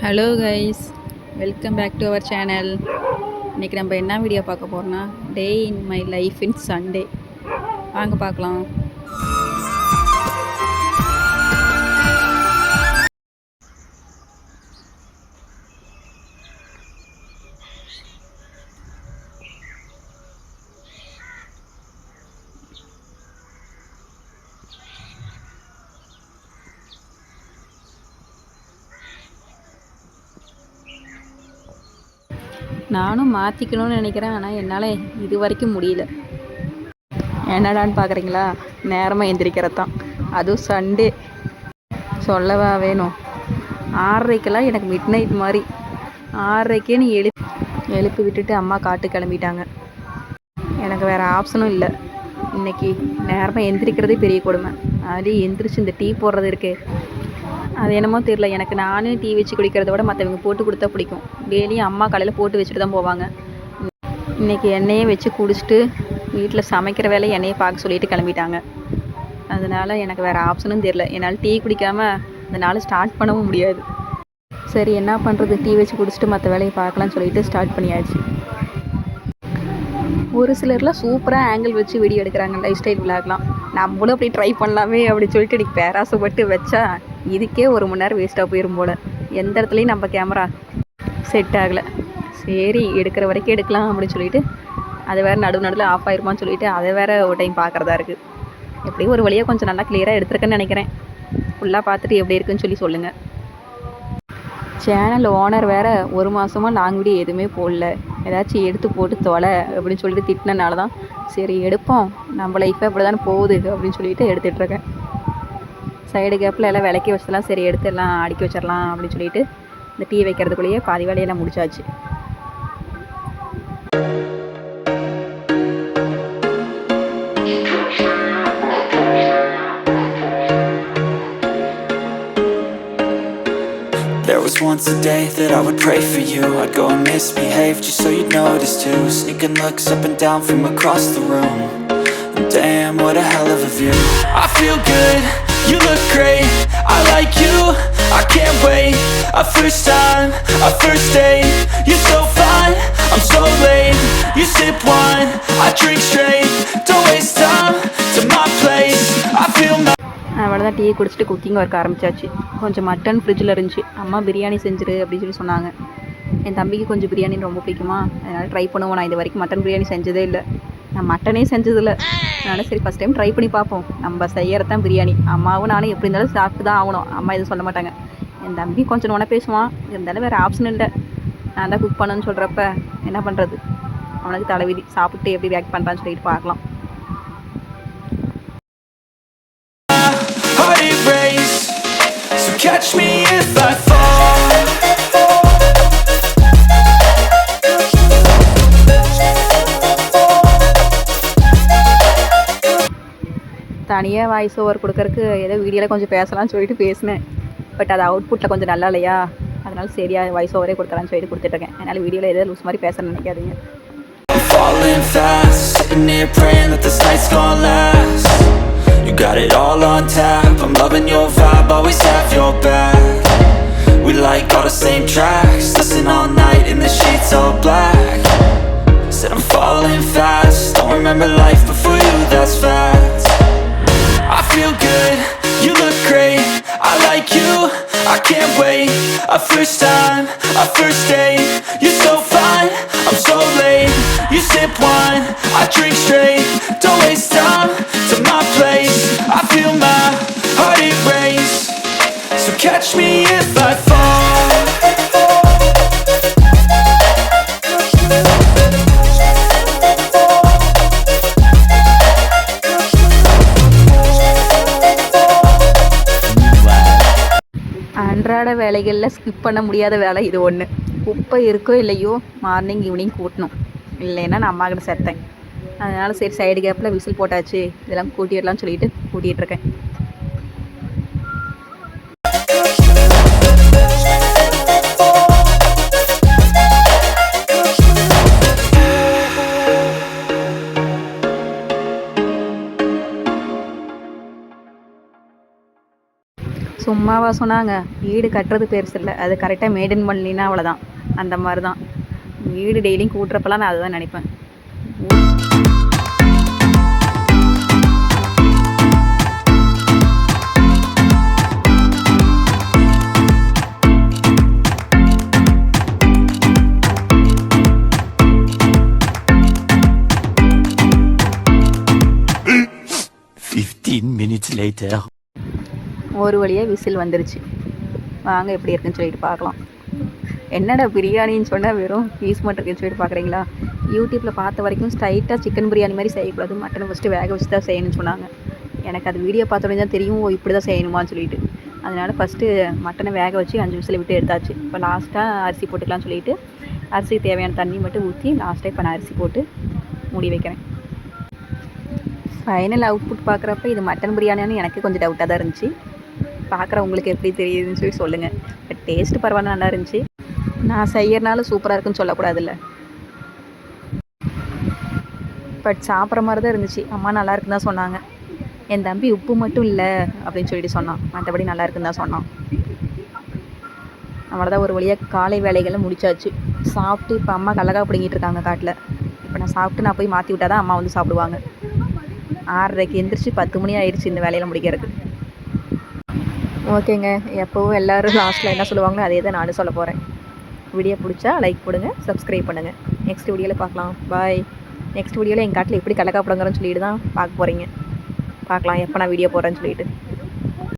Hello guys, welcome back to our channel. இன்றைக்கி நம்ம என்ன வீடியோ பார்க்க போகிறோன்னா, day in my life in Sunday. வாங்க பார்க்கலாம். நானும் மாற்றிக்கணும்னு நினைக்கிறேன், ஆனால் என்னால் இது வரைக்கும் முடியல. என்னடான்னு பார்க்குறீங்களா? நேரமாக எந்திரிக்கிறது தான், அதுவும் சண்டே. சொல்லவா வேணும்? 6:30க்கெல்லாம் எனக்கு மிட் நைட் மாதிரி. 6:30க்கே நீ எழுப்பி விட்டுட்டு அம்மா காட்டு கிளம்பிட்டாங்க. எனக்கு வேறு ஆப்ஷனும் இல்லை. இன்றைக்கி நேரமாக எந்திரிக்கிறதே பெரிய கொடுமை. அது எந்திரிச்சு இந்த டீ போடுறது இருக்கே, அது என்னமோ தெரியல. எனக்கு நானே டீ வச்சு குடிக்கிறத விட மற்றவங்க போட்டு கொடுத்தா பிடிக்கும். டெய்லியும் அம்மா காலையில் போட்டு வச்சுட்டு தான் போவாங்க. இன்றைக்கி எண்ணெயே வச்சு குடிச்சிட்டு வீட்டில் சமைக்கிற வேலையை எண்ணெயை பார்க்க சொல்லிட்டு கிளம்பிட்டாங்க. அதனால் எனக்கு வேறு ஆப்ஷனும் தெரியல. என்னால் டீ குடிக்காமல் அதனால் ஸ்டார்ட் பண்ணவும் முடியாது. சரி, என்ன பண்ணுறது? டீ வச்சு குடிச்சிட்டு மற்ற வேலையை பார்க்கலான்னு சொல்லிட்டு ஸ்டார்ட் பண்ணியாச்சு. ஒரு சிலர்லாம் சூப்பராக ஆங்கிள் வச்சு வீடியோ எடுக்கிறாங்க, லைஃப் ஸ்டைல் விளாக்லாம். நம்மளும் அப்படி ட்ரை பண்ணலாமே அப்படின்னு சொல்லிட்டு இன்றைக்கி பேராசைப்பட்டு வச்சா இதுக்கே 1 மணி நேரம் வேஸ்ட்டாக போயிடும் போல். எந்த இடத்துலையும் நம்ம கேமரா செட் ஆகலை. சரி, எடுக்கிற வரைக்கும் எடுக்கலாம் அப்படின்னு சொல்லிட்டு, அதை வேறு நடுவில் ஆஃப் ஆயிருமான்னு சொல்லிட்டு அதை வேறு ஒரு டைம் பார்க்குறதா இருக்குது. எப்படியும் ஒரு வழியாக கொஞ்சம் நல்லா கிளியராக எடுத்துருக்கேன்னு நினைக்கிறேன். ஃபுல்லாக பார்த்துட்டு எப்படி இருக்குன்னு சொல்லி சொல்லுங்கள். சேனல் ஓனர் வேறு 1 மாதமாக லாங் வீடியோ எதுவுமே போடல, ஏதாச்சும் எடுத்து போட்டு தொலை அப்படின்னு சொல்லிட்டு திட்டினனால தான் சரி எடுப்போம், நம்ம லைஃப்பை அப்படி தானே போகுது அப்படின்னு சொல்லிட்டு எடுத்துகிட்ருக்கேன். சைடு கேப்பில் எல்லாம் விளக்கி வச்சதெல்லாம் சரி எடுத்துடலாம், அடுக்கி வச்சிடலாம் அப்படின்னு சொல்லிட்டு இந்த டீ வைக்கிறதுக்குள்ளேயே பாதி வேலையெல்லாம் முடிச்சாச்சு. There was once a day that I would pray for you. I'd go and misbehave just so you'd notice too. Sneaking looks up and down from across the room. And damn, what a hell of a view. I feel good, you look great, I like you, I can't wait. A first time, a first date. You're so fine, I'm so late. You sip wine, I drink straight. Don't waste time to my place. I feel my அவ்வளோதான். Tea குடிச்சிட்டு cooking work ஆரம்பிச்சாச்சு. கொஞ்சம் mutton ஃப்ரிட்ஜில் இருந்துச்சு. அம்மா பிரியாணி செஞ்சிரு அப்படின்னு சொல்லி சொன்னாங்க. என் தம்பிக்கு கொஞ்சம் பிரியாணின்னு ரொம்ப பிடிக்குமா, அதனால் ட்ரை பண்ணுவோம். நான் இது வரைக்கும் மட்டன் பிரியாணி செஞ்சதே இல்லை, நான் மட்டனே செஞ்சதில்லை. அதனால் சரி ஃபஸ்ட் டைம் ட்ரை பண்ணி பார்ப்போம். நம்ம செய்யறது தான் பிரியாணி. அம்மாவும் நானும் எப்படி இருந்தாலும் சாப்பிட்டு தான் ஆகணும். அம்மா எதுவும் சொல்ல மாட்டாங்க. என் தம்பி கொஞ்சம் உன பேசுவான், இருந்தாலும் வேறு ஆப்ஷன் இல்லை. நான் தான் குக் பண்ணணுன்னு சொல்கிறப்ப என்ன பண்ணுறது? அவனுக்கு தலைவிதி. சாப்பிட்டு எப்படி ரியாக்ட் பண்ணுறான்னு சொல்லிட்டு பார்க்கலாம். So catch me if I fall. தனியாக வாய்ஸ் ஓவர் கொடுக்கறக்கு ஏதோ வீடியோவில் கொஞ்சம் பேசலாம்னு சொல்லிட்டு பேசினேன். பட் அது அவுட்புட்டில் கொஞ்சம் நல்லா இல்லையா, அதனால சரியா வாய்ஸ் ஓவரே கொடுக்கலான்னு சொல்லிட்டு கொடுத்துட்ருக்கேன். அதனால் வீடியோவில் ஏதோ லூஸ் மாதிரி பேசணும்னு நினைக்காதீங்க. I'm falling fast, sitting here praying that this night's gonna last. You got it all on tap, I'm loving your vibe, always have your back. We like all the same tracks, listen all night in the sheets all black. Said I'm falling fast, don't remember life before you, that's fact. I feel good, you look great, I like you, I can't wait. A first time, a first date. You're so fine, I'm so late. You sip wine, I drink straight. Don't waste time to my place. I feel my heart erase. So catch me if I fall. அன்றாட வேலைகளில் skip பண்ண முடியாத வேலை இது ஒன்று. குப்பை இருக்கோ இல்லையோ மார்னிங் ஈவினிங் கூட்டணும், இல்லைன்னா நான் அம்மா கிட்ட செத்தேன். அதனால் சரி சைடு கேப்பில் விசில் போட்டாச்சு, இதெல்லாம் கூட்டிடலாம்னு சொல்லிட்டு கூட்டிகிட்ருக்கேன். சும்மாவா சொன்னாங்க, வீடு கட்டுறது பெருசு இல்லை, அது கரெக்டாக மெயின்டைன் பண்ணலின்னா அவ்வளோதான். அந்த மாதிரி தான் வீடு டெய்லியும் கூட்டுறப்பெல்லாம் நான் அதுதான் நினைப்பேன். 15 minutes later. ஒரு வழியாக விசில் வந்துருச்சு. வாங்க எப்படி இருக்குன்னு சொல்லிட்டு பார்க்கலாம். என்னடா பிரியாணின்னு சொன்னால் வெறும் பீஸ் மட்டும் இருக்குன்னு சொல்லிட்டு பார்க்குறீங்களா? யூடியூப்பில் பார்த்த வரைக்கும் ஸ்ட்ரைட்டாக சிக்கன் பிரியாணி மாதிரி செய்யக்கூடாது, மட்டனை ஃபஸ்ட்டு வேக வச்சு தான் செய்யணும்னு சொன்னாங்க. எனக்கு அது வீடியோ பார்த்தோன்னே தான் தெரியும், ஓ இப்படி தான் செய்யணுமான்னு சொல்லிட்டு. அதனால் ஃபஸ்ட்டு மட்டனை வேக வச்சு 5 விசில் விட்டு எடுத்தாச்சு. இப்போ லாஸ்ட்டாக அரிசி போட்டுக்கலாம்னு சொல்லிட்டு அரிசிக்கு தேவையான தண்ணி மட்டும் ஊற்றி லாஸ்ட்டாக இப்போ நான் அரிசி போட்டு மூடி வைக்கிறேன். ஃபைனல் அவுட்புட் பார்க்குறப்ப இது மட்டன் பிரியாணின்னு எனக்கு கொஞ்சம் டவுட்டாக தான் இருந்துச்சு. பார்க்குறவங்களுக்கு எப்படி தெரியுதுன்னு சொல்லி சொல்லுங்கள். பட் டேஸ்ட்டு பரவாயில்ல, நல்லா இருந்துச்சு. நான் செய்யறனால சூப்பராக இருக்குன்னு சொல்லக்கூடாதுல்ல. பட் சாப்பிட்ற மாதிரி தான் இருந்துச்சு. அம்மா நல்லா இருக்குன்னு தான் சொன்னாங்க. என் தம்பி உப்பு மட்டும் இல்லை அப்படின்னு சொல்லிட்டு சொன்னான், மற்றபடி நல்லா இருக்குன்னு தான் சொன்னான். அவ்வளோதான், ஒரு வழியாக காலை வேலைகளை முடிச்சாச்சு. சாப்பிட்டு இப்போ அம்மா கடலக்காய் பிடிங்கிட்டு இருக்காங்க காட்டில். இப்போ நான் சாப்பிட்டு நான் போய் மாற்றி விட்டால் தான் அம்மா வந்து சாப்பிடுவாங்க. 6:30க்கு எந்திரிச்சு 10 மணி ஆயிடுச்சு இந்த வேலையில் முடிக்கிறதுக்கு. ஓகேங்க, எப்போவும் எல்லோரும் லாஸ்ட்டில் என்ன சொல்லுவாங்களோ அதே தான் நானும் சொல்ல போகிறேன். வீடியோ பிடிச்சா லைக் போடுங்க, சப்ஸ்கிரைப் பண்ணுங்கள். நெக்ஸ்ட் வீடியோவில் பார்க்கலாம். பாய். நெக்ஸ்ட் வீடியோவில் எங்கள் காட்டில் எப்படி கடலக்காய் பிடுங்குறேன்னு சொல்லிட்டு தான் பார்க்க போகிறீங்க. பார்க்கலாம் எப்போ நான் வீடியோ போடுறேன்னு சொல்லிட்டு.